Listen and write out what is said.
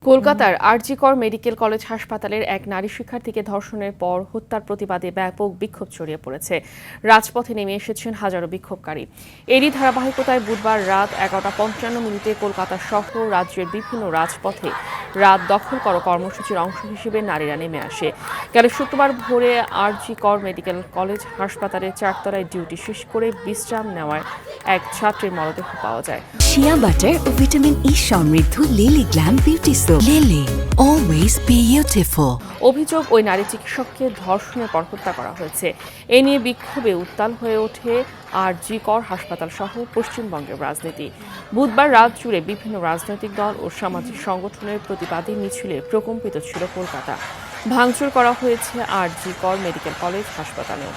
কলকাতার আরজি কর medical college হাসপাতালের এক নারী শিক্ষার্থীকে ধর্ষণের পর হত্যার প্রতিবাদে ব্যাপক বিক্ষোভ ছড়িয়ে পড়েছে। রাজপথে নেমে এসেছেন হাজারো বিক্ষোভকারী। এরই ধারাবাহিকতায় বুধবার রাত 11:55 কলকাতা সহ রাজ্যের বিভিন্ন রাজপথে রাত দখল করো কর্মসূচির অংশ হিসেবে নারীরা নেমে আসে। গেল শুক্রবার ভোরে আরজি কর মেডিকেল কলেজ হাসপাতালের 4তলায় ডিউটি শেষ করে বিশ্রাম নেওয়ার এক ছাত্রীর মরদেহ পাওয়া যায়। শিয়া বাটার ও ভিটামিন ই সমৃদ্ধ lily glam beauty soap. Lily, always beautiful. অভিযোগ, ওই নারী চিকিৎসককে ধর্ষণের পর হত্যা করা হয়েছে। এ নিয়ে বিক্ষোভে উত্তাল হয়ে ওঠে আরজি কর হাসপাতাল সহ পশ্চিমবঙ্গের রাজনীতি। বুধবার রাত জুড়ে বিভিন্ন রাজনৈতিক দল ও সামাজিক সংগঠনের প্রতিবাদী মিছিলে প্রকম্পিত ছিল কলকাতা। ভাঙচুর করা হয়েছে আরজি কর মেডিকেল কলেজ হাসপাতালেও।